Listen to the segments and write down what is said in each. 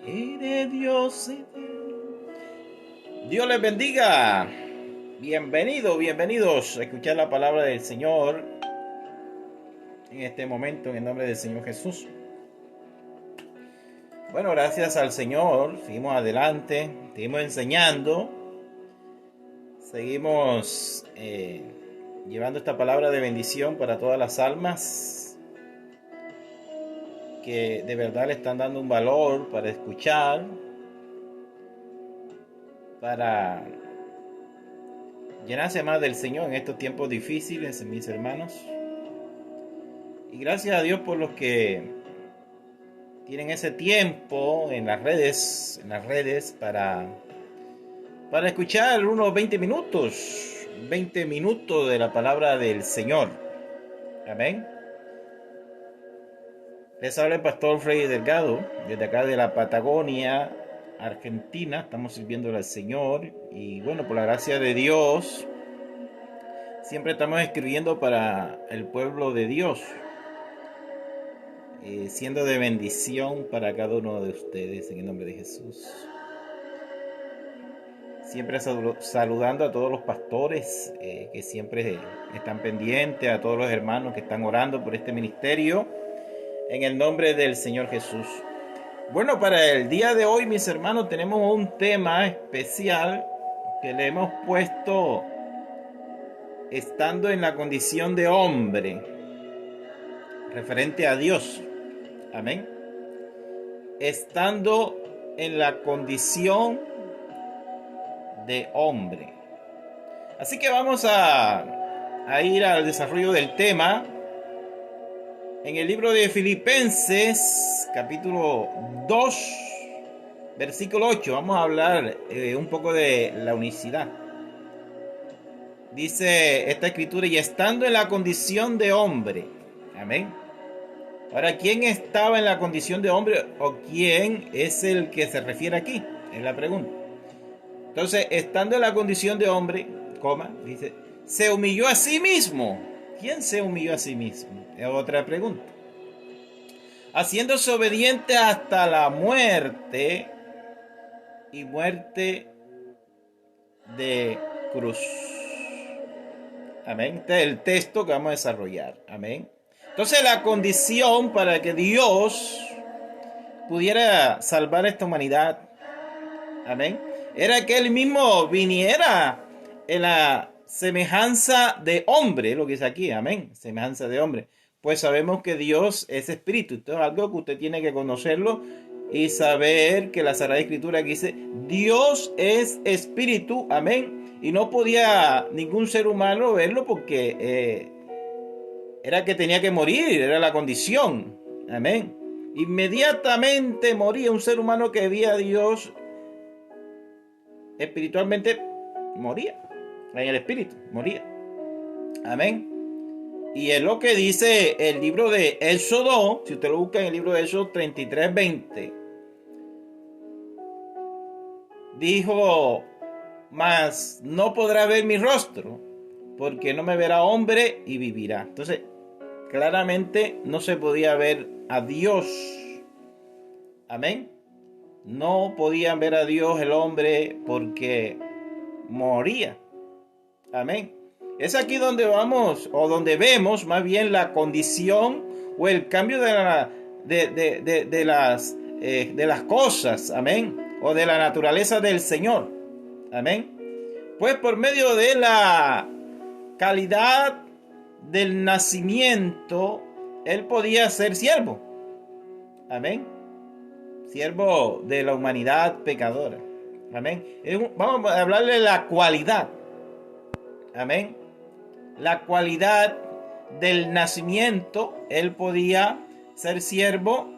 de Dios Dios les bendiga. Bienvenidos a escuchar la palabra del Señor en este momento, en el nombre del Señor Jesús. Bueno, gracias al Señor, seguimos adelante, seguimos enseñando, seguimos llevando esta palabra de bendición para todas las almas que de verdad le están dando un valor para escuchar, para llenarse más del Señor en estos tiempos difíciles, mis hermanos. Y gracias a Dios por los que tienen ese tiempo en las redes para escuchar unos 20 minutos de la palabra del Señor. Amén. Les habla el pastor Freddy Delgado, desde acá de la Patagonia, Argentina. Estamos sirviéndole al Señor y bueno, por la gracia de Dios, siempre estamos escribiendo para el pueblo de Dios, siendo de bendición para cada uno de ustedes en el nombre de Jesús. Siempre saludando a todos los pastores que siempre están pendientes, a todos los hermanos que están orando por este ministerio en el nombre del Señor Jesús. Bueno, para el día de hoy, mis hermanos, tenemos un tema especial que le hemos puesto estando en la condición de hombre, referente a Dios. Amén. Estando en la condición de hombre. Así que vamos a ir al desarrollo del tema. En el libro de Filipenses, capítulo 2, versículo 8, vamos a hablar un poco de la unicidad. Dice esta escritura, y estando en la condición de hombre. Amén. Ahora, ¿quién estaba en la condición de hombre o quién es el que se refiere aquí? Es la pregunta. Entonces, estando en la condición de hombre, dice, se humilló a sí mismo. ¿Quién se humilló a sí mismo? Es otra pregunta. Haciéndose obediente hasta la muerte y muerte de cruz. Amén. Este es el texto que vamos a desarrollar. Amén. Entonces la condición para que Dios pudiera salvar a esta humanidad, amén, era que Él mismo viniera en la semejanza de hombre, lo que dice aquí, amén, semejanza de hombre. Pues sabemos que Dios es espíritu. Esto es algo que usted tiene que conocerlo y saber que la Sagrada Escritura aquí dice, Dios es espíritu, amén. Y no podía ningún ser humano verlo porque era que tenía que morir, era la condición, amén. Inmediatamente moría un ser humano que veía a Dios espiritualmente, moría, en el espíritu, moría, amén. Y es lo que dice el libro de Éxodo, si usted lo busca en el libro de Éxodo 33:20. Dijo, mas no podrá ver mi rostro, porque no me verá hombre y vivirá. Entonces, claramente no se podía ver a Dios. Amén. No podían ver a Dios el hombre porque moría. Amén. Es aquí donde vamos, o donde vemos más bien la condición o el cambio de las cosas. Amén. O de la naturaleza del Señor. Amén. Pues por medio de la calidad del nacimiento, Él podía ser siervo. Amén. Siervo de la humanidad pecadora. Amén. Vamos a hablarle de la cualidad. Amén. La cualidad del nacimiento, Él podía ser siervo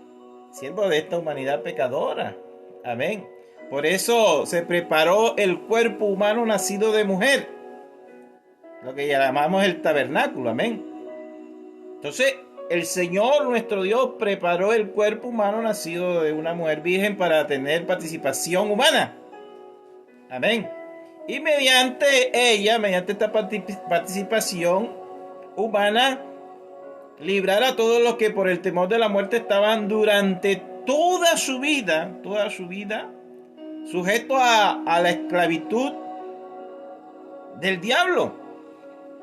de esta humanidad pecadora. Amén. Por eso se preparó el cuerpo humano nacido de mujer, lo que llamamos el tabernáculo. Amén. Entonces, el Señor nuestro Dios preparó el cuerpo humano nacido de una mujer virgen para tener participación humana. Amén. Y mediante esta participación humana, librar a todos los que por el temor de la muerte estaban durante toda su vida, sujeto a la esclavitud del diablo.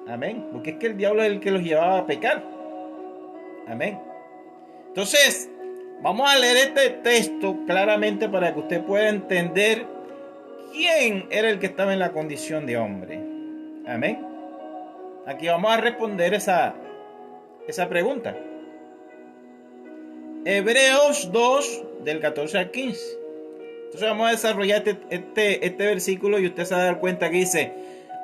Amén. Porque es que el diablo es el que los llevaba a pecar. Amén. Entonces, vamos a leer este texto claramente para que usted pueda entender quién era el que estaba en la condición de hombre. Amén. Aquí vamos a responder esa pregunta. Hebreos 2, del 14 al 15. Entonces vamos a desarrollar este versículo y usted se va a dar cuenta que dice: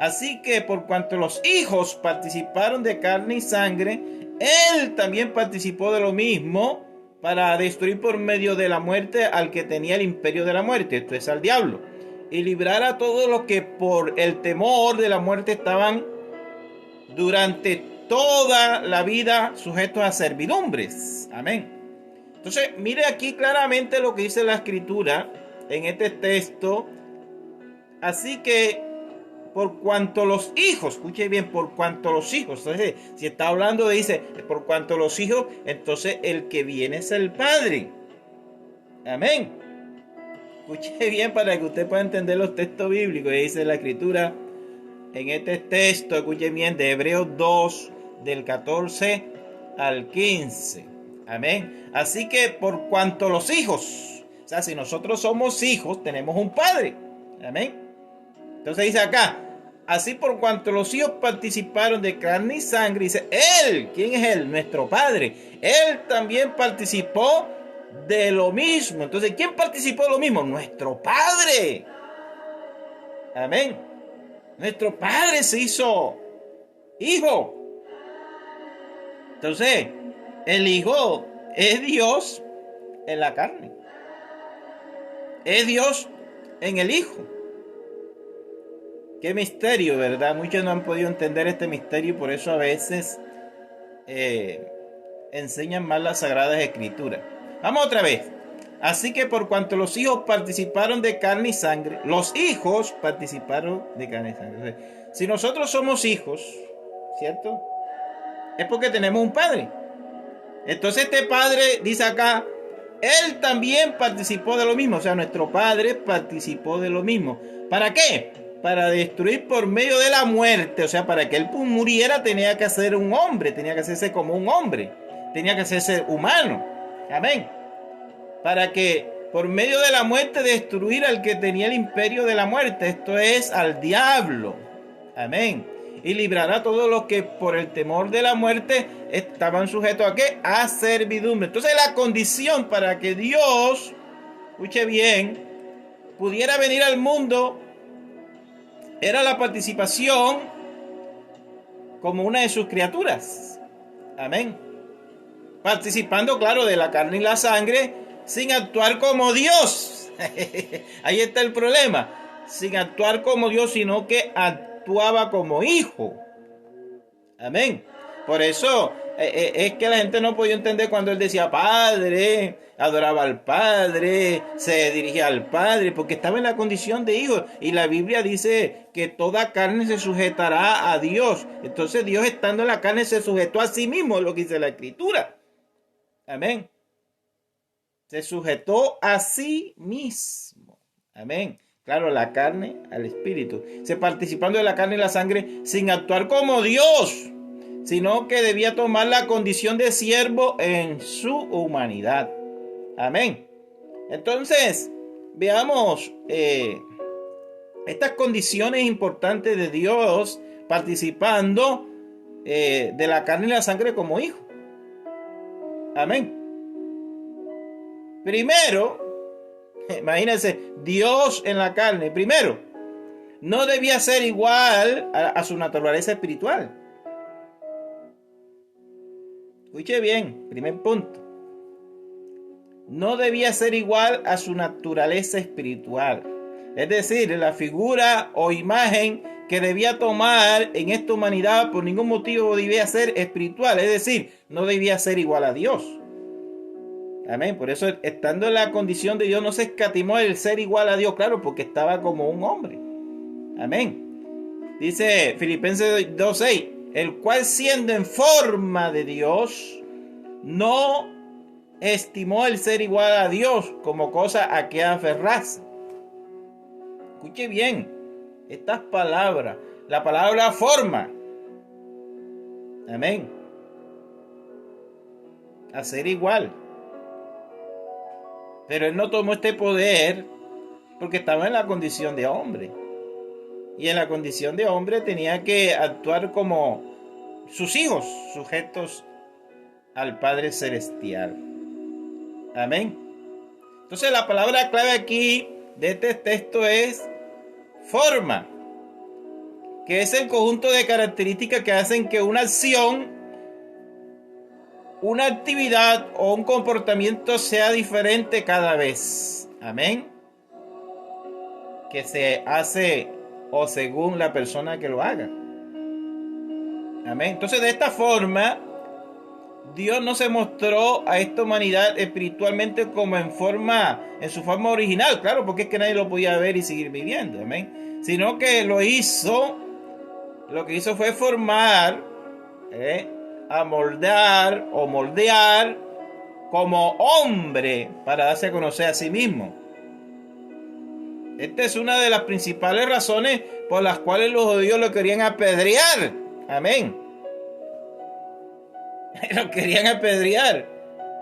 así que por cuanto los hijos participaron de carne y sangre, él también participó de lo mismo, para destruir por medio de la muerte al que tenía el imperio de la muerte, esto es, al diablo, y librar a todos los que por el temor de la muerte estaban durante toda la vida sujetos a servidumbres. Amén. Entonces, mire aquí claramente lo que dice la escritura en este texto. Así que por cuanto los hijos, escuche bien, por cuanto los hijos, entonces, si está hablando, dice, por cuanto los hijos, entonces el que viene es el Padre. Amén. Escuche bien para que usted pueda entender los textos bíblicos. Y dice la escritura en este texto, escuche bien, de Hebreos 2, del 14 al 15. Amén. Así que por cuanto los hijos, o sea, si nosotros somos hijos, tenemos un Padre. Amén. Entonces dice acá: así por cuanto los hijos participaron de carne y sangre, dice él, ¿quién es él? Nuestro Padre. Él también participó de lo mismo. Entonces, ¿quién participó de lo mismo? Nuestro Padre. Amén. Nuestro Padre se hizo hijo. Entonces, el Hijo es Dios en la carne. Es Dios en el Hijo. Qué misterio, ¿verdad? Muchos no han podido entender este misterio y por eso a veces enseñan mal las Sagradas Escrituras. Vamos otra vez. Así que por cuanto los hijos participaron de carne y sangre, los hijos participaron de carne y sangre. Entonces, si nosotros somos hijos, ¿cierto? Es porque tenemos un Padre. Entonces este Padre dice acá, él también participó de lo mismo. O sea, nuestro Padre participó de lo mismo. ¿Para qué? Para destruir por medio de la muerte. O sea, para que él muriera tenía que ser un hombre, tenía que hacerse como un hombre, tenía que hacerse humano. Amén. Para que por medio de la muerte destruir al que tenía el imperio de la muerte, esto es, al diablo. Amén. Y librará a todos los que por el temor de la muerte estaban sujetos ¿a qué? A servidumbre. Entonces la condición para que Dios, escuche bien, pudiera venir al mundo era la participación como una de sus criaturas. Amén. Participando, claro, de la carne y la sangre, sin actuar como Dios. Ahí está el problema. Sin actuar como Dios, sino que actuaba como hijo. Amén. Por eso es que la gente no podía entender cuando él decía Padre, adoraba al Padre, se dirigía al Padre, porque estaba en la condición de hijo. Y la Biblia dice que toda carne se sujetará a Dios. Entonces Dios, estando en la carne, se sujetó a sí mismo, es lo que dice la Escritura. Amén. Se sujetó a sí mismo. Amén. Claro, la carne al espíritu. Se participando de la carne y la sangre sin actuar como Dios, sino que debía tomar la condición de siervo en su humanidad. Amén. Entonces, veamos estas condiciones importantes de Dios participando de la carne y la sangre como hijo. Amén. Primero, imagínense, Dios en la carne. Primero, no debía ser igual a su naturaleza espiritual. Escuche bien, primer punto. No debía ser igual a su naturaleza espiritual. Es decir, la figura o imagen que debía tomar en esta humanidad por ningún motivo debía ser espiritual. Es decir, no debía ser igual a Dios. Amén. Por eso, estando en la condición de Dios, no se escatimó el ser igual a Dios, claro, porque estaba como un hombre. Amén. Dice Filipenses 2:6, el cual siendo en forma de Dios, no estimó el ser igual a Dios como cosa a que aferrarse. Escuche bien estas palabras. La palabra forma. Amén. A ser igual. Pero él no tomó este poder porque estaba en la condición de hombre. Y en la condición de hombre tenía que actuar como sus hijos, sujetos al Padre Celestial. Amén. Entonces la palabra clave aquí de este texto es forma, que es el conjunto de características que hacen que una acción, una actividad o un comportamiento sea diferente cada vez. Amén. Que se hace o según la persona que lo haga. Amén. Entonces, de esta forma, Dios no se mostró a esta humanidad espiritualmente como en su forma original, claro, porque es que nadie lo podía ver y seguir viviendo. Amén. Sino que lo que hizo fue formar, amoldar o moldear como hombre para darse a conocer a sí mismo. Esta es una de las principales razones por las cuales los judíos lo querían apedrear. Amén. Lo querían apedrear,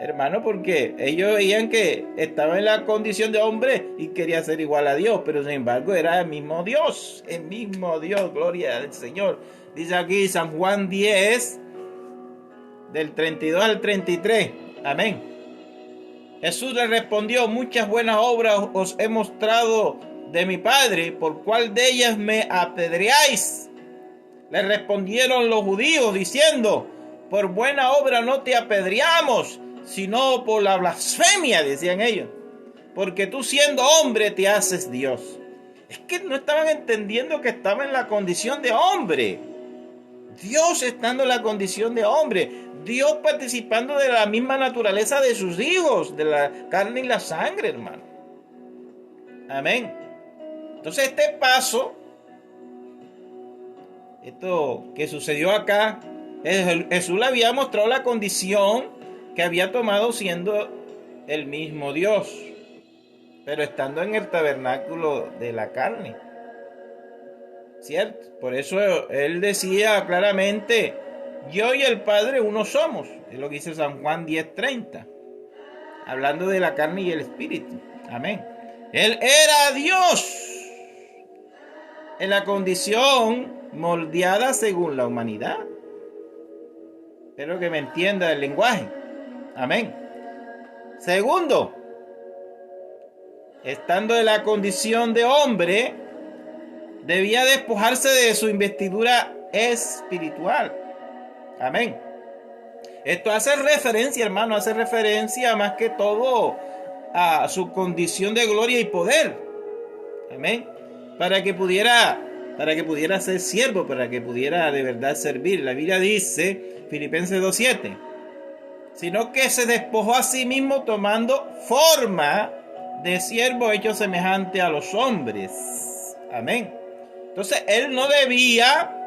hermano, porque ellos veían que estaba en la condición de hombre y quería ser igual a Dios, pero sin embargo era el mismo Dios, gloria al Señor. Dice aquí San Juan 10, del 32 al 33. Amén. Jesús le respondió: muchas buenas obras os he mostrado de mi Padre, ¿por cuál de ellas me apedreáis? Le respondieron los judíos diciendo: por buena obra no te apedreamos, sino por la blasfemia, decían ellos, porque tú siendo hombre te haces Dios. Es que no estaban entendiendo que estaba en la condición de hombre. Dios estando en la condición de hombre, Dios participando de la misma naturaleza de sus hijos, de la carne y la sangre, hermano. Amén. Entonces este paso, esto que sucedió acá, Jesús le había mostrado la condición que había tomado siendo el mismo Dios, pero estando en el tabernáculo de la carne. ¿Cierto? Por eso él decía claramente: yo y el Padre uno somos. Es lo que dice San Juan 10:30. Hablando de la carne y el espíritu. Amén. Él era Dios en la condición moldeada según la humanidad. Espero que me entienda el lenguaje. Amén. Segundo, estando en la condición de hombre, debía despojarse de su investidura espiritual. Amén. Esto hace referencia, hermano, hace referencia más que todo a su condición de gloria y poder. Amén. Para que pudiera ser siervo, para que pudiera de verdad servir. La Biblia dice, Filipenses 2:7, sino que se despojó a sí mismo tomando forma de siervo hecho semejante a los hombres. Amén. Entonces él no debía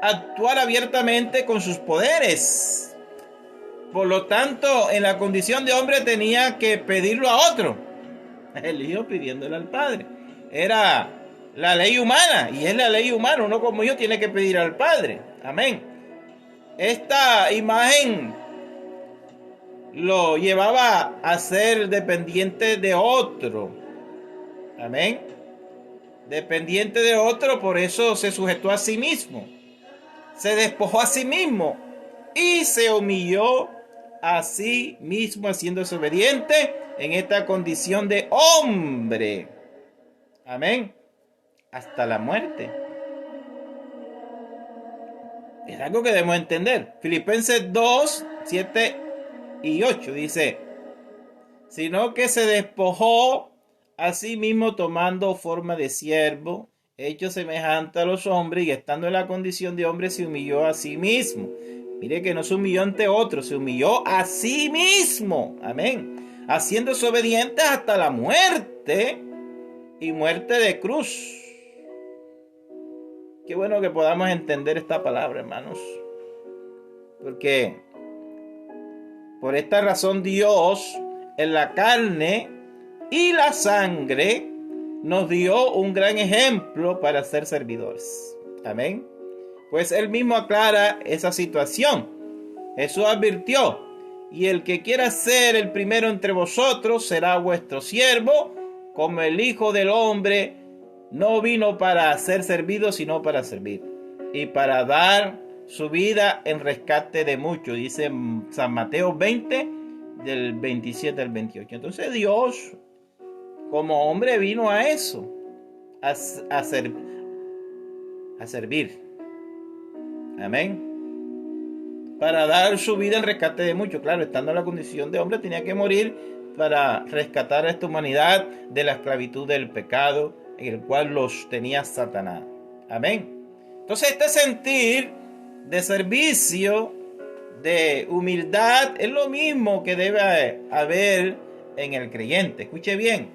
actuar abiertamente con sus poderes. Por lo tanto, en la condición de hombre tenía que pedirlo a otro. El hijo pidiéndole al padre. Era la ley humana, y es la ley humana. Uno como hijo tiene que pedir al padre. Amén. Esta imagen lo llevaba a ser dependiente de otro. Amén. Dependiente de otro, por eso se sujetó a sí mismo. Se despojó a sí mismo y se humilló a sí mismo, haciéndose obediente en esta condición de hombre. Amén. Hasta la muerte. Es algo que debemos entender. Filipenses 2:7-8 dice: sino que se despojó a sí mismo tomando forma de siervo, hecho semejante a los hombres, y estando en la condición de hombre se humilló a sí mismo. Mire que no se humilló ante otros, se humilló a sí mismo. Amén. Haciéndose obediente hasta la muerte, y muerte de cruz. Qué bueno que podamos entender esta palabra, hermanos. Porque Por esta razón Dios en la carne y la sangre nos dio un gran ejemplo para ser servidores. Amén. Pues él mismo aclara esa situación. Jesús advirtió: y el que quiera ser el primero entre vosotros será vuestro siervo, como el Hijo del Hombre no vino para ser servido, sino para servir, y para dar su vida en rescate de muchos. Dice San Mateo 20, del 27 al 28. Entonces Dios, como hombre, vino a eso, a servir. Amén. Para dar su vida en rescate de muchos. Claro, estando en la condición de hombre, tenía que morir para rescatar a esta humanidad de la esclavitud del pecado en el cual los tenía Satanás. Amén. Entonces, este sentir de servicio, de humildad, es lo mismo que debe haber en el creyente. Escuche bien: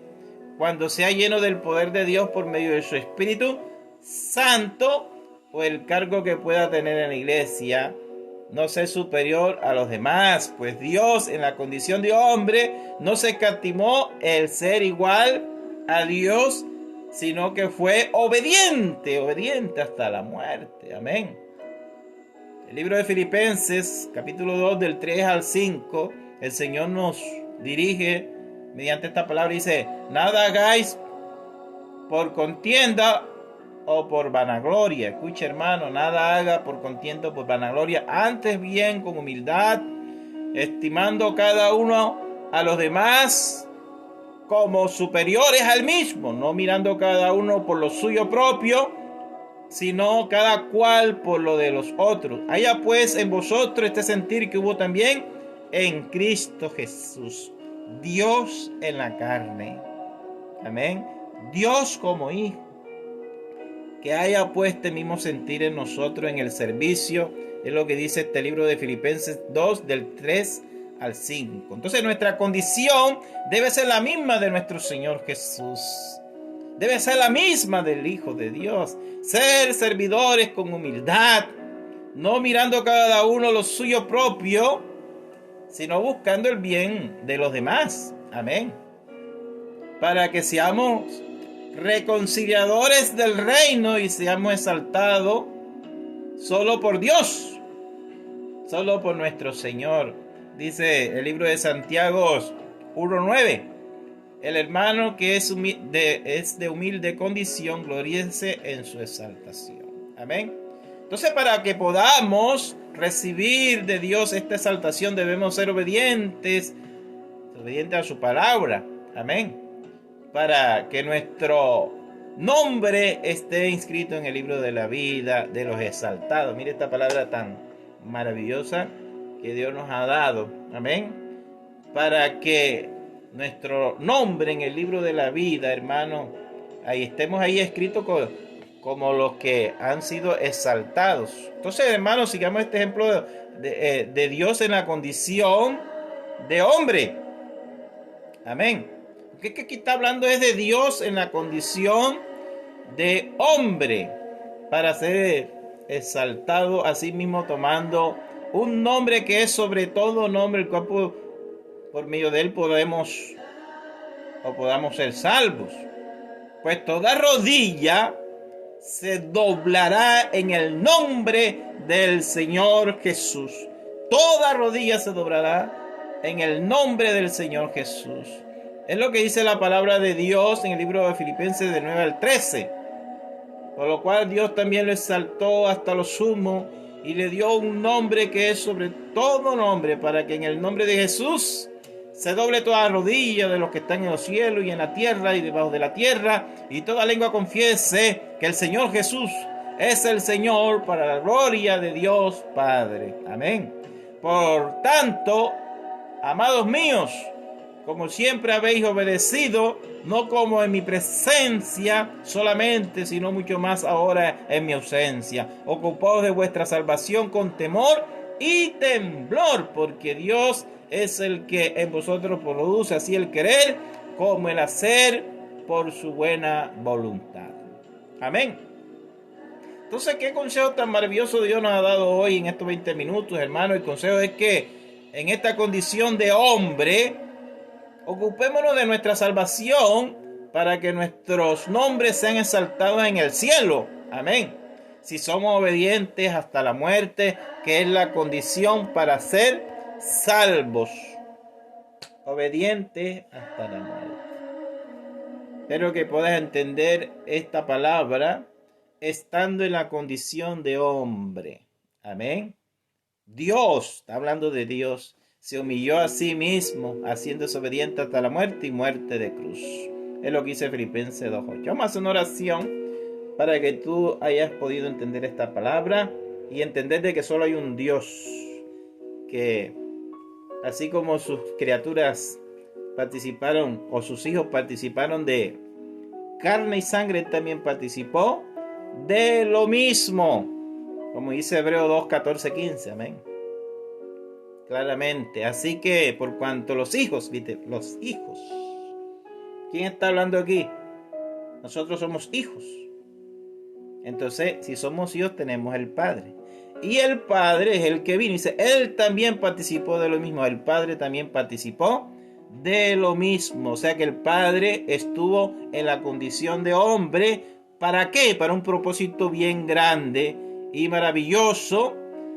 cuando sea lleno del poder de Dios por medio de su Espíritu Santo, o el cargo que pueda tener en la iglesia, no ser superior a los demás, pues Dios, en la condición de hombre, no se escatimó el ser igual a Dios, sino que fue obediente hasta la muerte. Amén. El libro de Filipenses, capítulo 2, del 3 al 5, el Señor nos dirige mediante esta palabra. Dice: nada hagáis por contienda o por vanagloria. Escucha, hermano, nada haga por contienda o por vanagloria, antes bien con humildad, estimando cada uno a los demás como superiores al mismo, no mirando cada uno por lo suyo propio, sino cada cual por lo de los otros. Haya pues en vosotros este sentir que hubo también en Cristo Jesús, Dios en la carne. Amén. Dios como hijo. Que haya pues este mismo sentir en nosotros en el servicio, es lo que dice este libro de Filipenses 2, del 3 al 5. Entonces nuestra condición debe ser la misma de nuestro Señor Jesús. Debe ser la misma del Hijo de Dios. Ser servidores con humildad, no mirando cada uno lo suyo propio, sino buscando el bien de los demás. Amén. Para que seamos reconciliadores del reino y seamos exaltados solo por Dios, solo por nuestro Señor. Dice el libro de Santiago 1:9: el hermano que es de humilde condición, gloríese en su exaltación. Amén. Entonces, para que podamos recibir de Dios esta exaltación, debemos ser obedientes a su palabra. Amén. Para que nuestro nombre esté inscrito en el libro de la vida de los exaltados. Mire esta palabra tan maravillosa que Dios nos ha dado. Amén. Para que nuestro nombre en el libro de la vida, hermano, estemos ahí escritos como los que han sido exaltados. Entonces, hermanos, sigamos este ejemplo de Dios en la condición de hombre. Amén. Porque es que aquí está hablando es de Dios en la condición de hombre, para ser exaltado, así mismo tomando un nombre que es sobre todo nombre, el cual por medio de él podamos ser salvos. Pues toda rodilla se doblará en el nombre del Señor Jesús. Toda rodilla se doblará en el nombre del Señor Jesús. Es lo que dice la palabra de Dios en el libro de Filipenses de 9 al 13. Por lo cual Dios también lo exaltó hasta lo sumo y le dio un nombre que es sobre todo nombre, para que en el nombre de Jesús se doble toda rodilla de los que están en los cielos y en la tierra y debajo de la tierra, y toda lengua confiese que el Señor Jesús es el Señor, para la gloria de Dios Padre. Amén. Por tanto, amados míos, como siempre habéis obedecido, no como en mi presencia solamente, sino mucho más ahora en mi ausencia. Ocupaos de vuestra salvación con temor y temblor, porque Dios es el que en vosotros produce así el querer como el hacer por su buena voluntad. Amén. Entonces, ¿qué consejo tan maravilloso Dios nos ha dado hoy en estos 20 minutos, hermano? El consejo es que en esta condición de hombre, ocupémonos de nuestra salvación para que nuestros nombres sean exaltados en el cielo. Amén. Si somos obedientes hasta la muerte, que es la condición para ser salvos. Obedientes hasta la muerte. Espero que puedas entender esta palabra estando en la condición de hombre. Amén. Dios, está hablando de Dios, se humilló a sí mismo, haciéndose obediente hasta la muerte y muerte de cruz. Es lo que dice Filipenses 2:8. Vamos a hacer una oración para que tú hayas podido entender esta palabra y entender de que solo hay un Dios, que así como sus criaturas participaron, o sus hijos participaron de carne y sangre, él también participó de lo mismo, como dice Hebreos 2:14-15. Amén. Claramente. Así que por cuanto los hijos, ¿viste? Los hijos. ¿Quién está hablando aquí? Nosotros somos hijos. Entonces, si somos hijos, tenemos el Padre. Y el Padre es el que vino. Dice, Él también participó de lo mismo. El Padre también participó de lo mismo. O sea que el Padre estuvo en la condición de hombre. ¿Para qué? Para un propósito bien grande y maravilloso.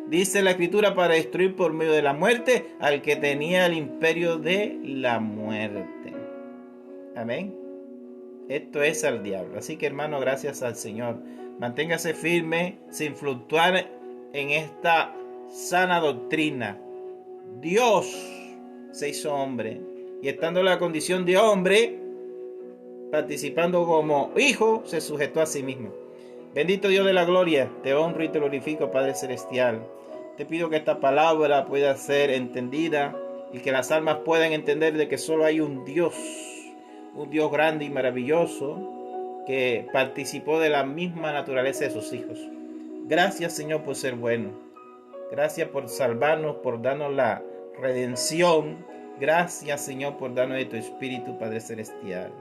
Dice la Escritura, para destruir por medio de la muerte al que tenía el imperio de la muerte. Amén. Esto es al diablo. Así que, hermano, gracias al Señor. Manténgase firme sin fluctuar en esta sana doctrina. Dios se hizo hombre y estando en la condición de hombre, participando como hijo, se sujetó a sí mismo. Bendito Dios de la gloria, te honro y te glorifico, Padre Celestial. Te pido que esta palabra pueda ser entendida y que las almas puedan entender de que solo hay un Dios grande y maravilloso que participó de la misma naturaleza de sus hijos. Gracias, Señor, por ser bueno. Gracias por salvarnos, por darnos la redención. Gracias, Señor, por darnos de tu Espíritu, Padre Celestial.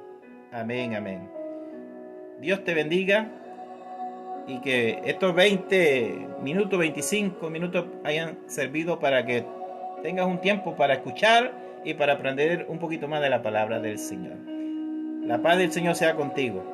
Amén, amén. Dios te bendiga y que estos 20 minutos, 25 minutos hayan servido para que tengas un tiempo para escuchar y para aprender un poquito más de la palabra del Señor. La paz del Señor sea contigo.